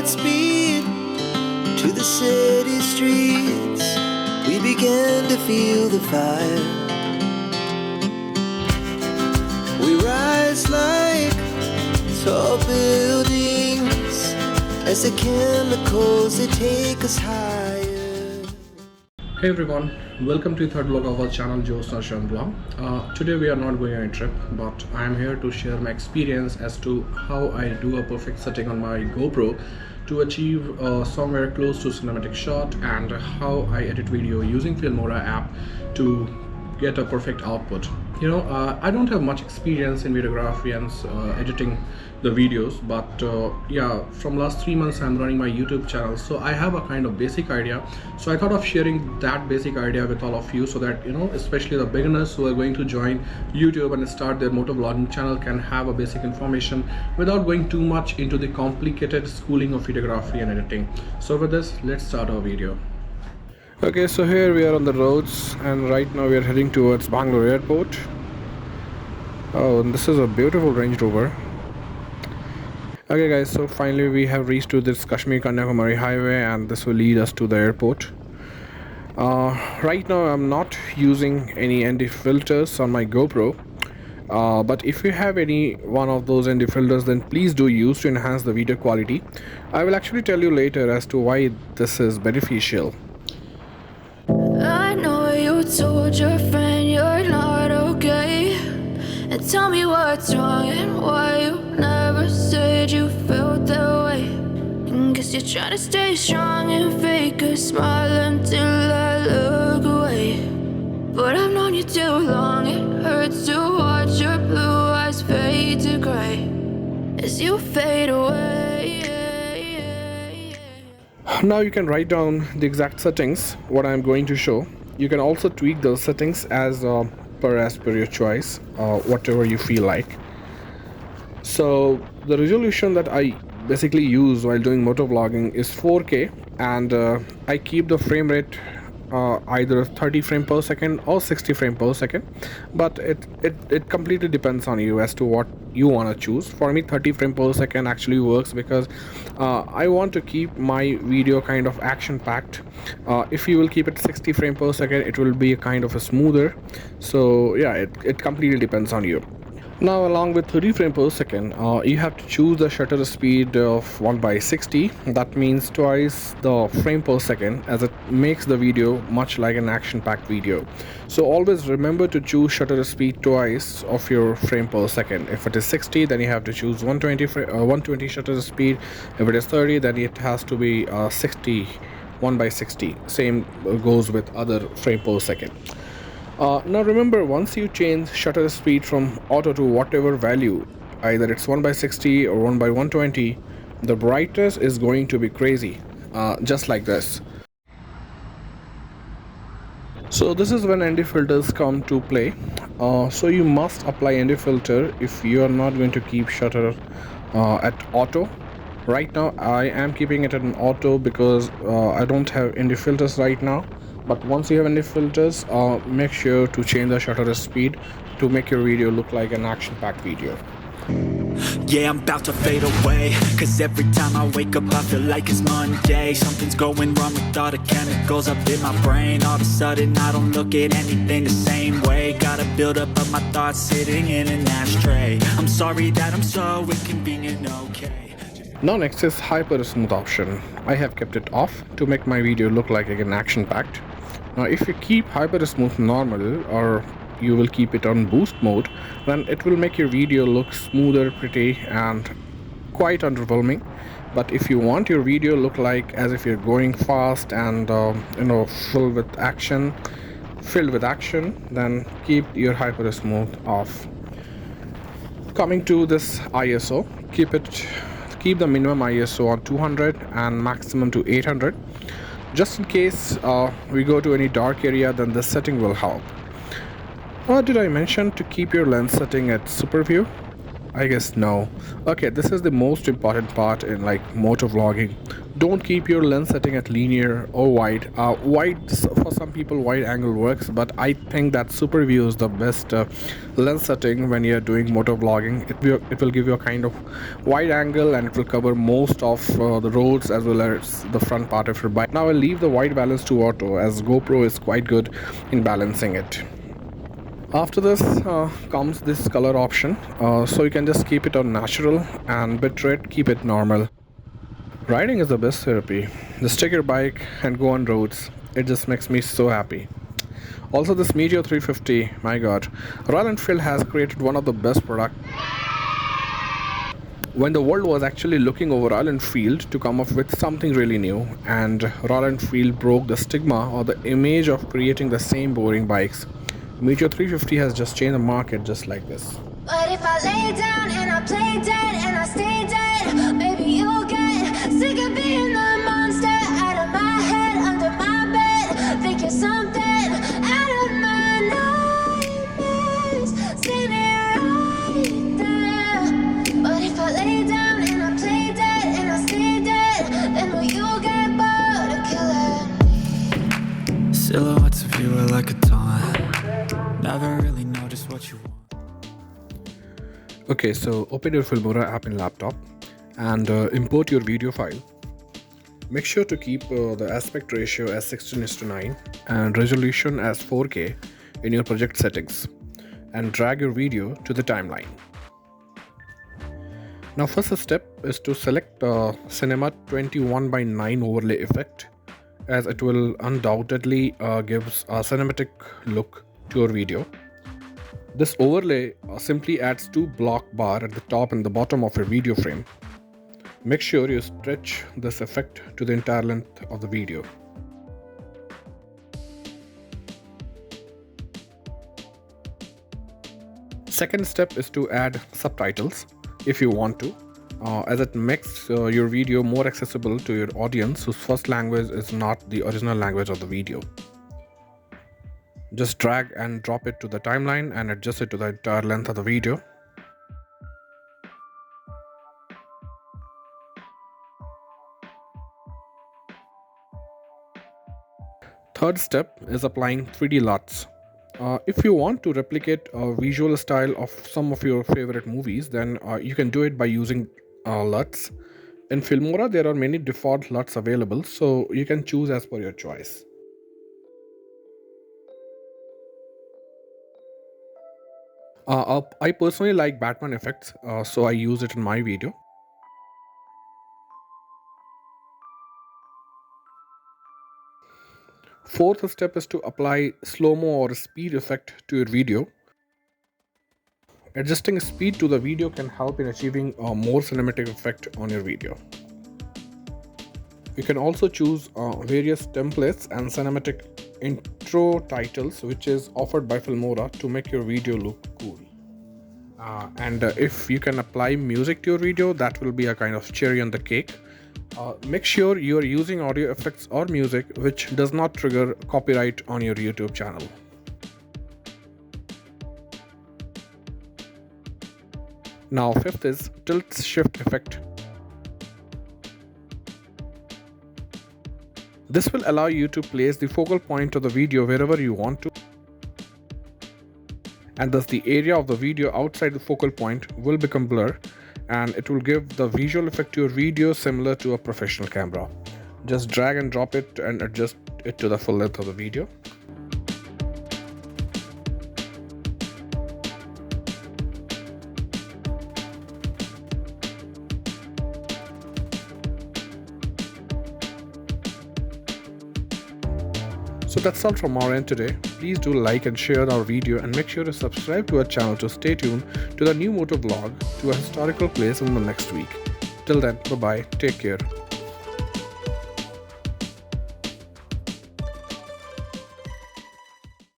Godspeed to the city streets. We began to feel the fire. We rise like tall buildings as the chemicals they take us higher. Hey everyone, welcome to the third vlog of our channel Josna Chandla. Today we are not going on a trip, but I am here to share my experience as to how I do a perfect setting on my GoPro to achieve somewhere close to cinematic shot, and how I edit video using Filmora app to get a perfect output. I don't have much experience in videography and editing the videos, but yeah, from last 3 months I'm running my YouTube channel, so I have a kind of basic idea. So I thought of sharing that basic idea with all of you, so that especially the beginners who are going to join YouTube and start their motovlogging channel can have a basic information without going too much into the complicated schooling of videography and editing. So with this, let's start our video. Okay, so here we are on the roads, and right now we are heading towards Bangalore airport. Oh, and this is a beautiful Range Rover. Okay guys, so finally we have reached to this Kashmir Kanyakumari highway, and this will lead us to the airport. Right now I'm not using any ND filters on my GoPro, but if you have any one of those ND filters, then please do use to enhance the video quality. I will actually tell you later as to why this is beneficial. I know you told your friend you're not okay, and tell me what's wrong and why you never said you felt that way. And guess you're trying to stay strong and fake a smile until I look away. But I've known you too long, it hurts to watch your blue eyes fade to gray as you fade away. Now you can write down the exact settings what I'm going to show. You can also tweak those settings as per your choice, whatever you feel like. So the resolution that I basically use while doing motovlogging is 4K, and I keep the frame rate either 30 frame per second or 60 frame per second, but it completely depends on you as to what you want to choose. For me, 30 frame per second actually works because I want to keep my video kind of action packed. If you will keep it 60 frame per second, it will be a kind of a smoother. So yeah, it completely depends on you. Now, along with 30 frames per second, you have to choose the shutter speed of 1/60. That means twice the frame per second, as it makes the video much like an action-packed video. So always remember to choose shutter speed twice of your frame per second. If it is 60, then you have to choose 120 shutter speed. If it is 30, then it has to be 60, 1/60. Same goes with other frame per second. Now remember, once you change shutter speed from auto to whatever value, either it's 1/60 or 1/120, the brightness is going to be crazy, just like this. So this is when ND filters come to play. So you must apply ND filter if you are not going to keep shutter at auto. Right now I am keeping it at an auto because I don't have ND filters right now. But once you have ND filters, make sure to change the shutter speed to make your video look like an action-packed video. Yeah, I'm about to fade away, cause every time I wake up I feel like it's Monday. Something's going wrong with all the chemicals up in my brain. All of a sudden I don't look at anything the same way. Gotta build up of my thoughts sitting in an ashtray. I'm sorry that I'm so inconvenient, okay. Now next is hyper smooth option. I have kept it off to make my video look like an action-packed. Now if you keep hyper smooth normal, or you will keep it on boost mode, then it will make your video look smoother, pretty, and quite underwhelming. But if you want your video look like as if you're going fast and filled with action, then keep your hyper smooth off. Coming to this ISO, keep the minimum ISO on 200 and maximum to 800. Just in case we go to any dark area, then this setting will help. Did I mention to keep your lens setting at super view? I guess no. Okay, this is the most important part in like motovlogging. Don't keep your lens setting at linear or wide. For some people, wide angle works, but I think that super view is the best lens setting when you're doing motovlogging. It will give you a kind of wide angle and it will cover most of the roads as well as the front part of your bike. Now I'll leave the wide balance to auto as GoPro is quite good in balancing it. After this comes this color option, so you can just keep it on natural and bitrate keep it normal. Riding is the best therapy. Just take your bike and go on roads. It just makes me so happy. Also this Meteor 350, my god, Royal Enfield has created one of the best products. When the world was actually looking over Royal Enfield to come up with something really new, and Royal Enfield broke the stigma or the image of creating the same boring bikes. Meteor 350 has just changed the market just like this. But if I lay down and I play dead and I stay dead, maybe you'll get sick of being the monster out of my head, under my bed. Think you're something out of my nightmares, standing right there. But if I lay down and I play dead and I stay dead, then will you get bored of killing? Silhouettes of you are like a taunt. Never really know just what you want. Okay, so open your Filmora app in laptop and import your video file. Make sure to keep the aspect ratio as 16:9 and resolution as 4K in your project settings and drag your video to the timeline. Now first step is to select Cinema 21:9 overlay effect, as it will undoubtedly gives a cinematic look to your video. This overlay simply adds two block bar at the top and the bottom of your video frame. Make sure you stretch this effect to the entire length of the video. Second step is to add subtitles if you want to, as it makes your video more accessible to your audience whose first language is not the original language of the video. Just drag and drop it to the timeline and adjust it to the entire length of the video. Third step is applying 3D LUTs. If you want to replicate a visual style of some of your favorite movies, then you can do it by using LUTs. In Filmora, there are many default LUTs available, so you can choose as per your choice. I personally like Batman effects, so I use it in my video. Fourth step is to apply slow-mo or speed effect to your video. Adjusting speed to the video can help in achieving a more cinematic effect on your video. You can also choose various templates and cinematic intro titles which is offered by Filmora to make your video look cool. And if you can apply music to your video, that will be a kind of cherry on the cake. Make sure you are using audio effects or music which does not trigger copyright on your YouTube channel. Now fifth is tilt shift effect. This will allow you to place the focal point of the video wherever you want to, and thus the area of the video outside the focal point will become blur, and it will give the visual effect to your video similar to a professional camera. Just drag and drop it and adjust it to the full length of the video. So that's all from our end today. Please do like and share our video and make sure to subscribe to our channel to stay tuned to the new motovlog to a historical place in the next week. Till then, bye bye, take care.